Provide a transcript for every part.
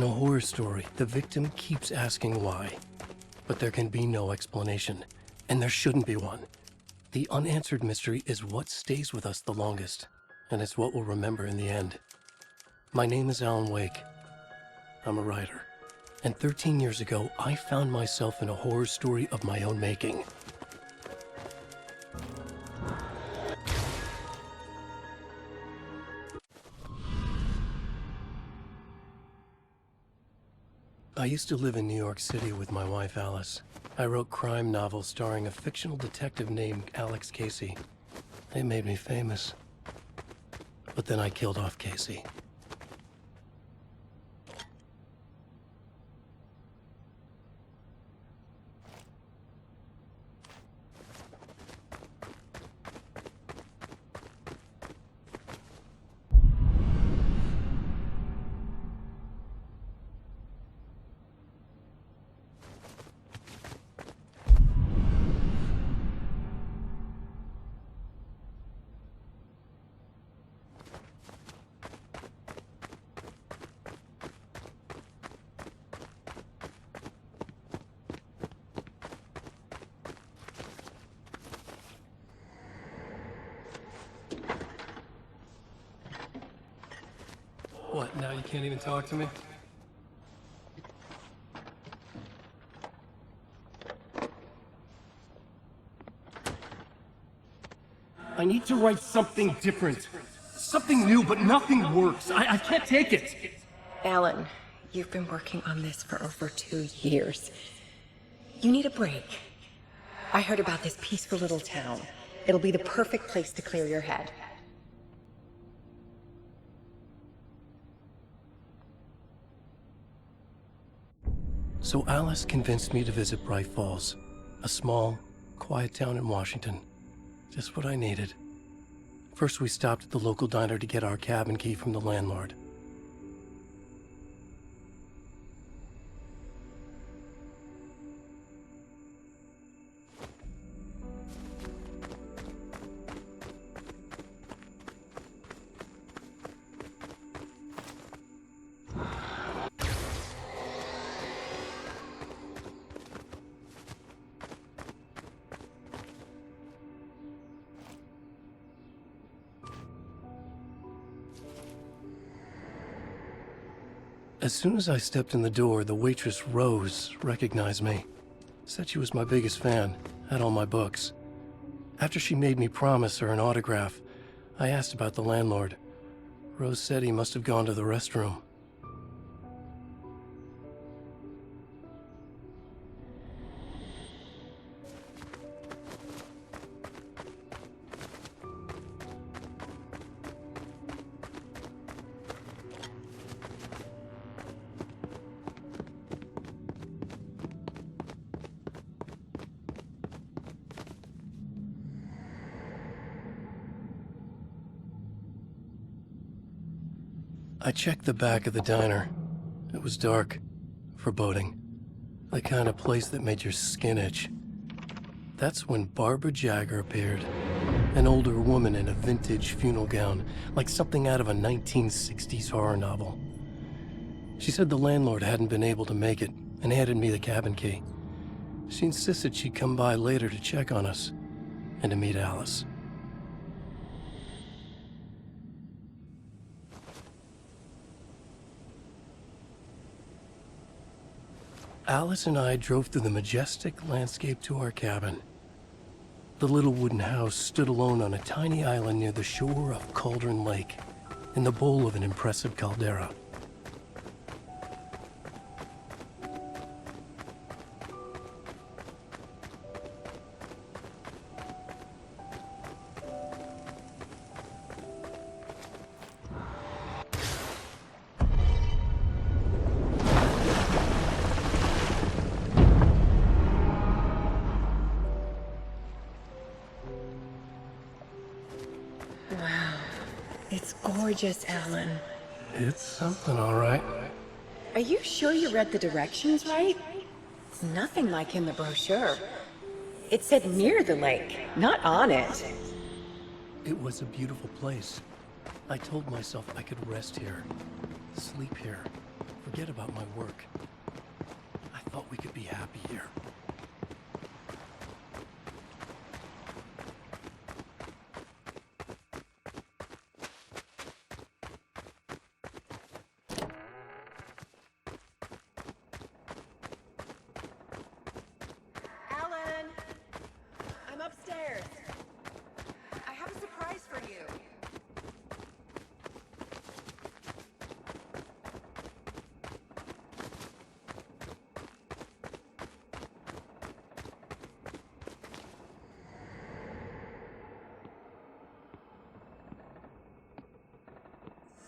In a horror story, the victim keeps asking why. But there can be no explanation, and there shouldn't be one. The unanswered mystery is what stays with us the longest, and it's what we'll remember in the end. My name is Alan Wake. I'm a writer. And 13 years ago, I found myself in a horror story of my own making. I used to live in New York City with my wife, Alice. I wrote crime novels starring a fictional detective named Alex Casey. They made me famous. But then I killed off Casey. What, now you can't even talk to me? I need to write something different. Something new, but nothing works. I can't take it. Alan, you've been working on this for over 2 years. You need a break. I heard about this peaceful little town. It'll be the perfect place to clear your head. So Alice convinced me to visit Bright Falls, a small, quiet town in Washington. Just what I needed. First, we stopped at the local diner to get our cabin key from the landlord. As soon as I stepped in the door, the waitress, Rose, recognized me. Said she was my biggest fan, had all my books. After she made me promise her an autograph, I asked about the landlord. Rose said he must have gone to the restroom. I checked the back of the diner. It was dark, foreboding. The kind of place that made your skin itch. That's when Barbara Jagger appeared. An older woman in a vintage funeral gown, like something out of a 1960s horror novel. She said the landlord hadn't been able to make it, and handed me the cabin key. She insisted she'd come by later to check on us, and to meet Alice. Alice and I drove through the majestic landscape to our cabin. The little wooden house stood alone on a tiny island near the shore of Cauldron Lake, in the bowl of an impressive caldera. Wow. It's gorgeous, Alan. It's something, all right. Are you sure you read the directions right? It's nothing like in the brochure. It said near the lake, not on it. It was a beautiful place. I told myself I could rest here, sleep here, forget about my work. I thought we could be happy here. Alan! I'm upstairs. I have a surprise for you.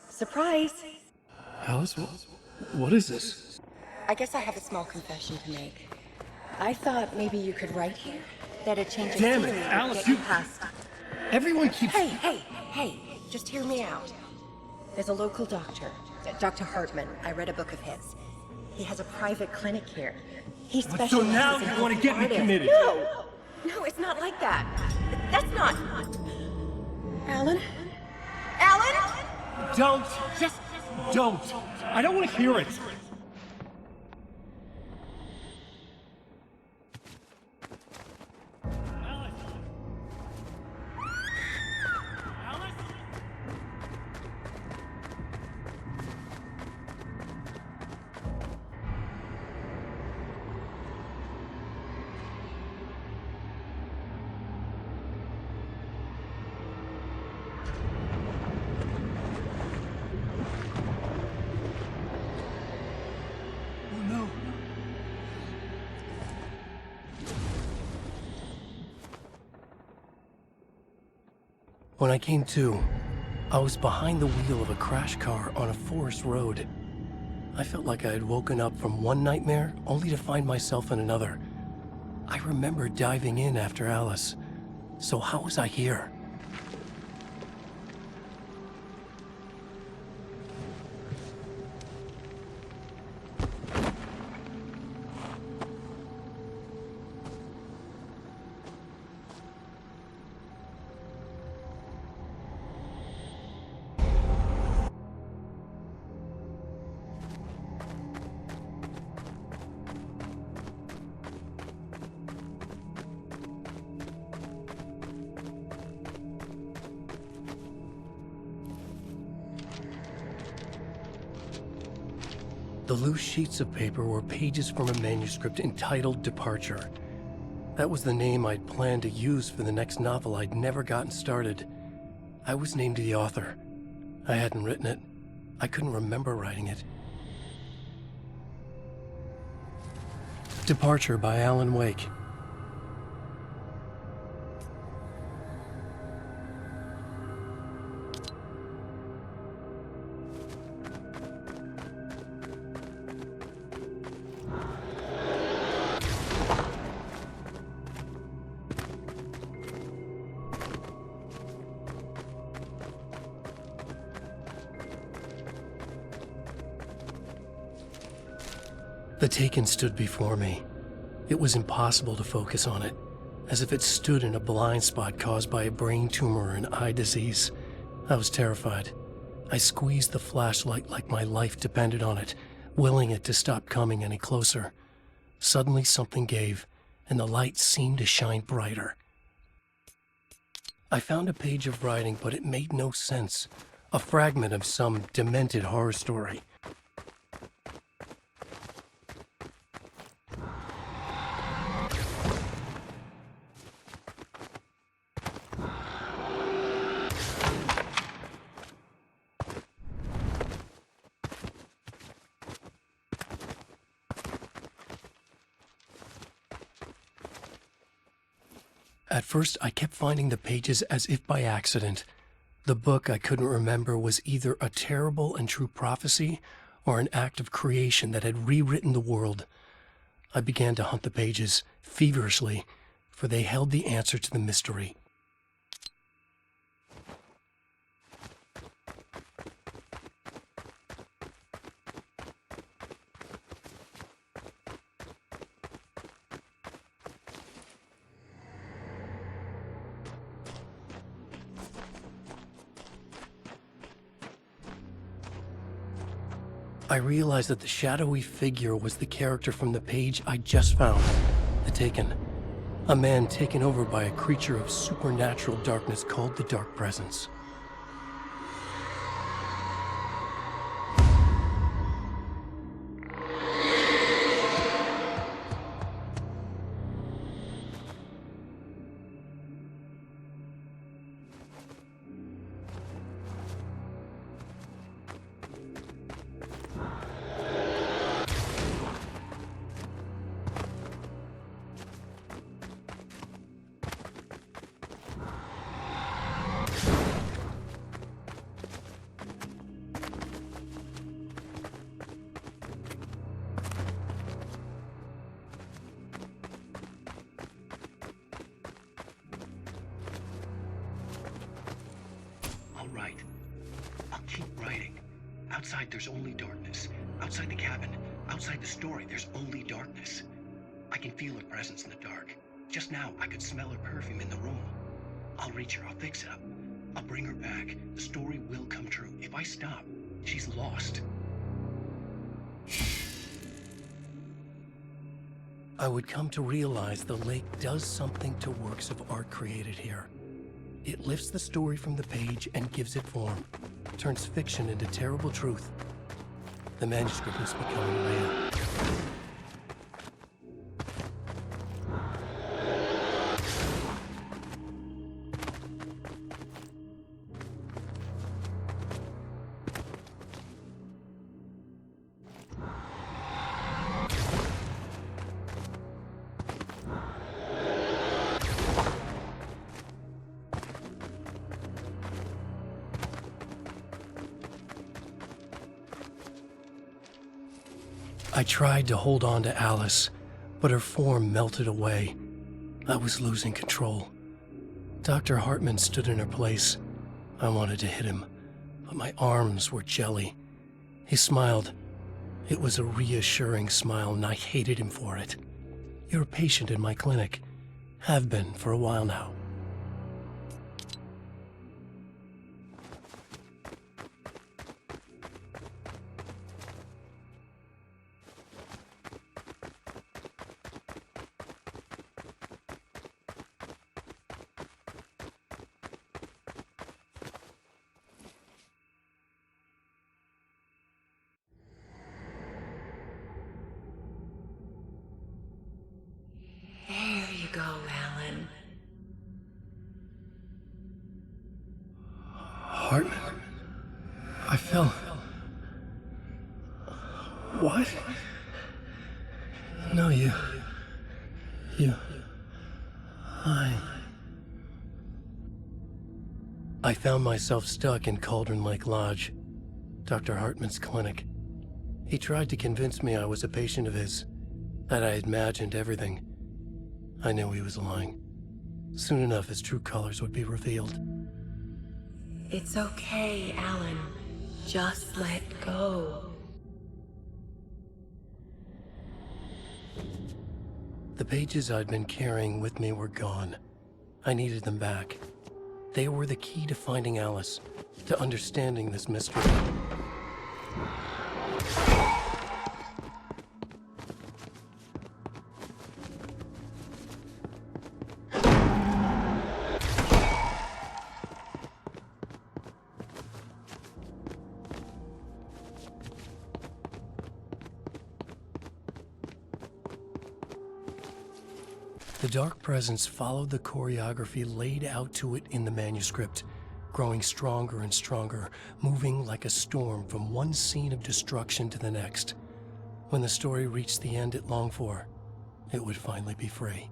Surprise! Alice, what is this? I guess I have a small confession to make. I thought maybe you could write here. That a change of Damn it, scenery would Alice, get you you- past. Everyone keeps... Hey, just hear me out. There's a local doctor, Dr. Hartman. I read a book of his. He has a private clinic here. He So specializes now in you want to helping get me artists. committed? No, it's not like that. That's not... Alan? Alan? Don't! Just don't! I don't want to hear it! Oh no! When I came to, I was behind the wheel of a crash car on a forest road. I felt like I had woken up from one nightmare only to find myself in another. I remember diving in after Alice. So how was I here? The loose sheets of paper were pages from a manuscript entitled Departure. That was the name I'd planned to use for the next novel I'd never gotten started. I was named the author. I hadn't written it. I couldn't remember writing it. Departure by Alan Wake. The Taken stood before me. It was impossible to focus on it, as if it stood in a blind spot caused by a brain tumor and eye disease. I was terrified. I squeezed the flashlight like my life depended on it, willing it to stop coming any closer. Suddenly something gave, and the light seemed to shine brighter. I found a page of writing, but it made no sense. A fragment of some demented horror story. At first, I kept finding the pages as if by accident. The book I couldn't remember was either a terrible and true prophecy or an act of creation that had rewritten the world. I began to hunt the pages feverishly, for they held the answer to the mystery. I realized that the shadowy figure was the character from the page I just found, The Taken. A man taken over by a creature of supernatural darkness called the Dark Presence. I'll write. I'll keep writing. Outside, there's only darkness. Outside the cabin, outside the story, there's only darkness. I can feel her presence in the dark. Just now, I could smell her perfume in the room. I'll reach her. I'll fix it up. I'll bring her back. The story will come true. If I stop, she's lost. I would come to realize the lake does something to works of art created here. It lifts the story from the page and gives it form, turns fiction into terrible truth. The manuscript is becoming real. I tried to hold on to Alice, but her form melted away. I was losing control. Dr. Hartman stood in her place. I wanted to hit him, but my arms were jelly. He smiled. It was a reassuring smile, and I hated him for it. You're a patient in my clinic. Have been for a while now. There you go, Alan. Hartman? I fell. What? No, you. I found myself stuck in Cauldron Lake Lodge, Dr. Hartman's clinic. He tried to convince me I was a patient of his, that I had imagined everything. I knew he was lying. Soon enough, his true colors would be revealed. It's okay, Alan. Just let go. The pages I'd been carrying with me were gone. I needed them back. They were the key to finding Alice, to understanding this mystery. The Dark Presence followed the choreography laid out to it in the manuscript, growing stronger and stronger, moving like a storm from one scene of destruction to the next. When the story reached the end it longed for, it would finally be free.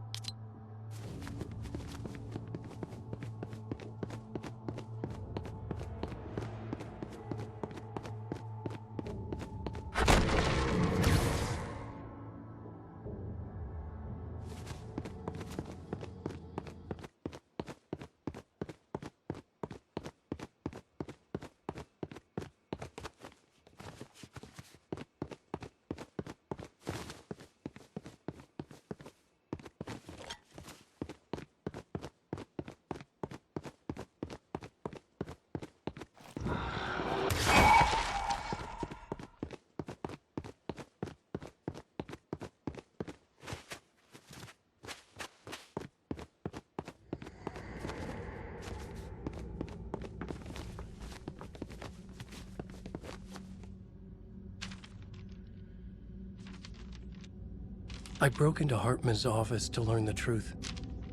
I broke into Hartman's office to learn the truth.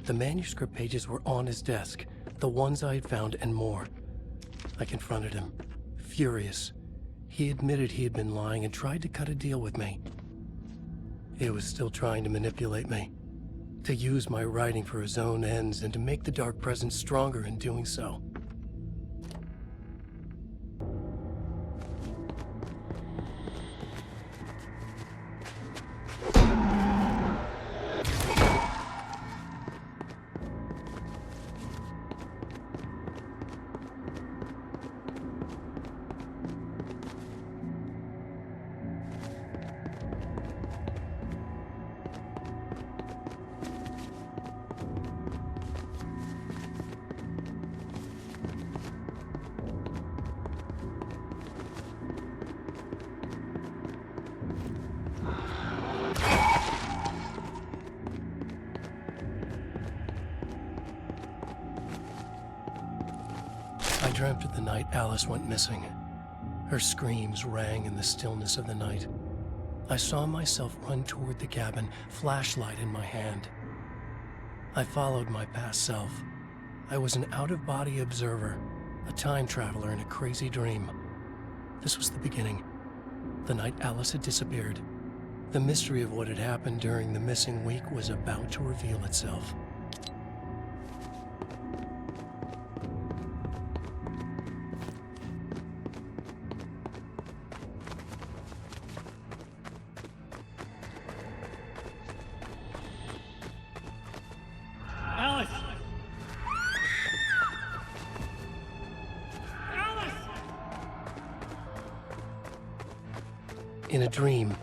The manuscript pages were on his desk, the ones I had found and more. I confronted him, furious. He admitted he had been lying and tried to cut a deal with me. He was still trying to manipulate me, to use my writing for his own ends and to make the Dark Presence stronger in doing so. I dreamt of the night Alice went missing. Her screams rang in the stillness of the night. I saw myself run toward the cabin, flashlight in my hand. I followed my past self. I was an out-of-body observer, a time traveler in a crazy dream. This was the beginning. The night Alice had disappeared. The mystery of what had happened during the missing week was about to reveal itself. Alice! Alice! In a dream,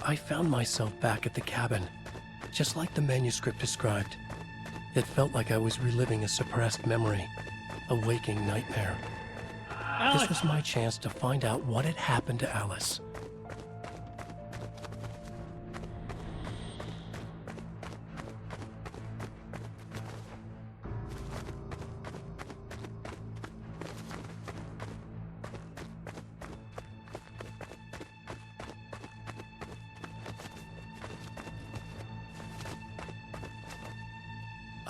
I found myself back at the cabin, just like the manuscript described. It felt like I was reliving a suppressed memory, a waking nightmare. Alice! This was my chance to find out what had happened to Alice.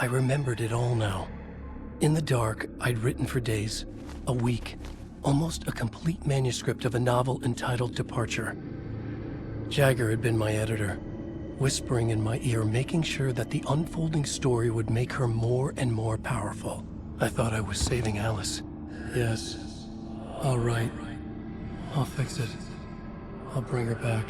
I remembered it all now. In the dark, I'd written for days, a week, almost a complete manuscript of a novel entitled Departure. Jagger had been my editor, whispering in my ear, making sure that the unfolding story would make her more and more powerful. I thought I was saving Alice. Yes. All right. I'll fix it. I'll bring her back.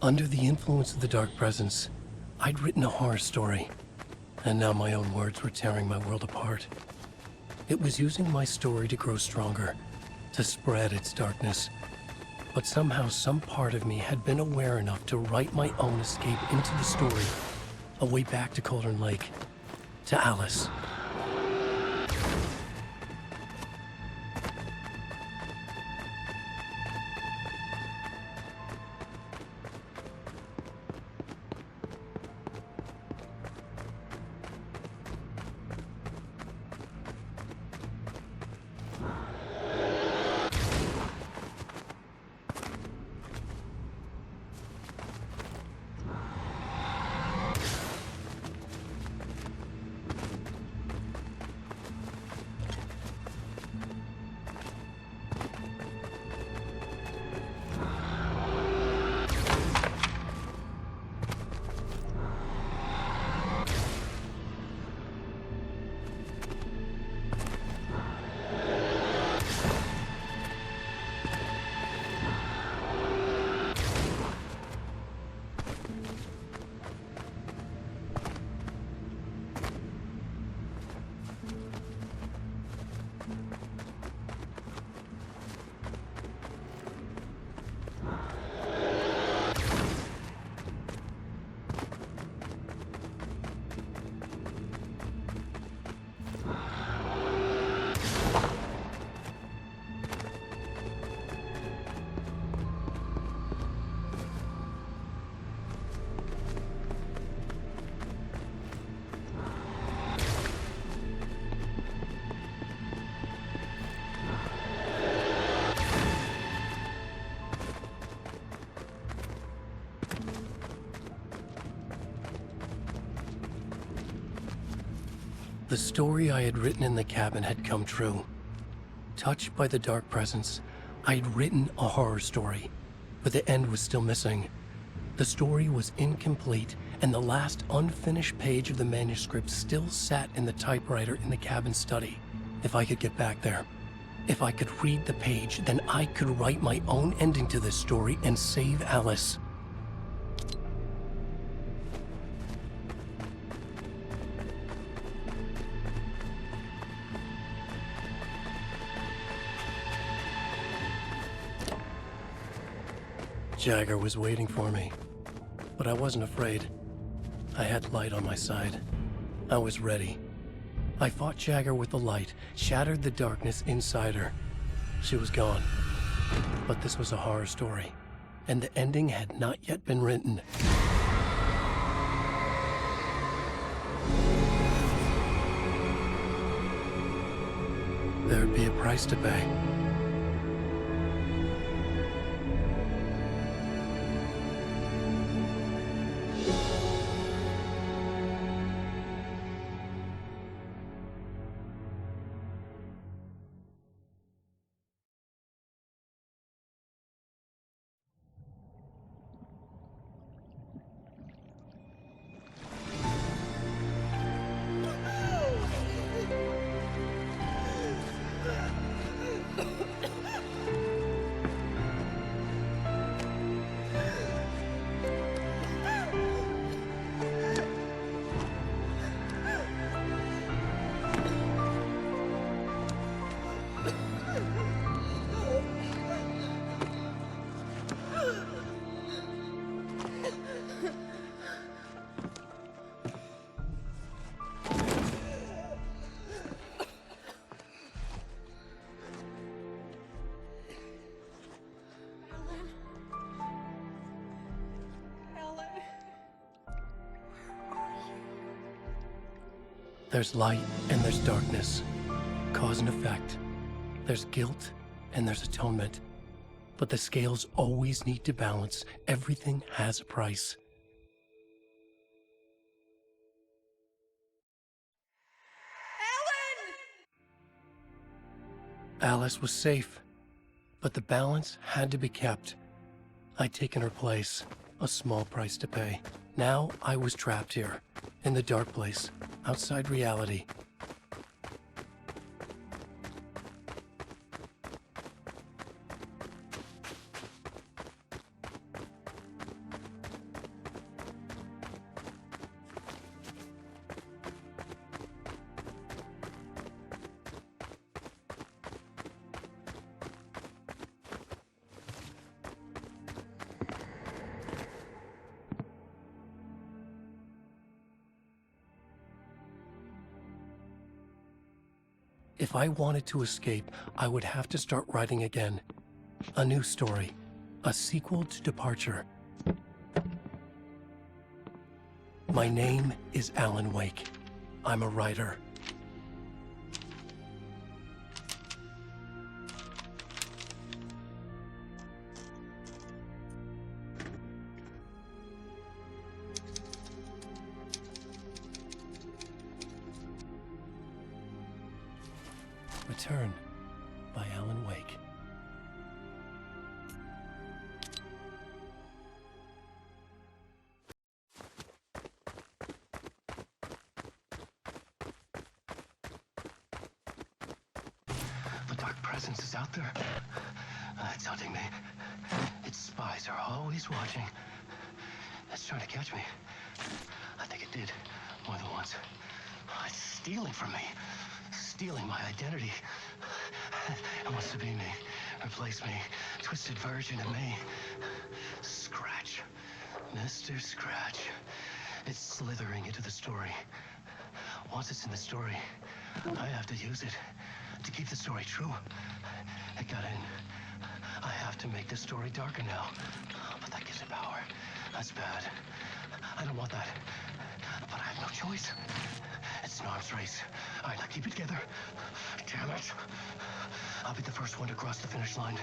Under the influence of the Dark Presence, I'd written a horror story, and now my own words were tearing my world apart. It was using my story to grow stronger, to spread its darkness. But somehow some part of me had been aware enough to write my own escape into the story, a way back to Cauldron Lake, to Alice. The story I had written in the cabin had come true. Touched by the dark presence, I had written a horror story, but the end was still missing. The story was incomplete, and the last unfinished page of the manuscript still sat in the typewriter in the cabin study. If I could get back there, if I could read the page, then I could write my own ending to this story and save Alice. Jagger was waiting for me, but I wasn't afraid. I had light on my side. I was ready. I fought Jagger with the light, shattered the darkness inside her. She was gone. But this was a horror story, and the ending had not yet been written. There'd be a price to pay. There's light and there's darkness, cause and effect. There's guilt and there's atonement. But the scales always need to balance. Everything has a price. Alice was safe, but the balance had to be kept. I'd taken her place, a small price to pay. Now I was trapped here, in the dark place, outside reality. If I wanted to escape, I would have to start writing again. A new story. A sequel to Departure. My name is Alan Wake. I'm a writer. Return by Alan Wake. The dark presence is out there. It's hunting me. Its spies are always watching. It's trying to catch me. I think it did more than once. It's stealing from me. Stealing my identity. It wants to be me. Replace me. Twisted version of me. Scratch. Mr. Scratch. It's slithering into the story. Once it's in the story, I have to use it to keep the story true. It got in. I have to make the story darker now. But that gives it power. That's bad. I don't want that. But I have no choice. It's an arms race. All right, now keep it together. Damn it. I'll be the first one to cross the finish line.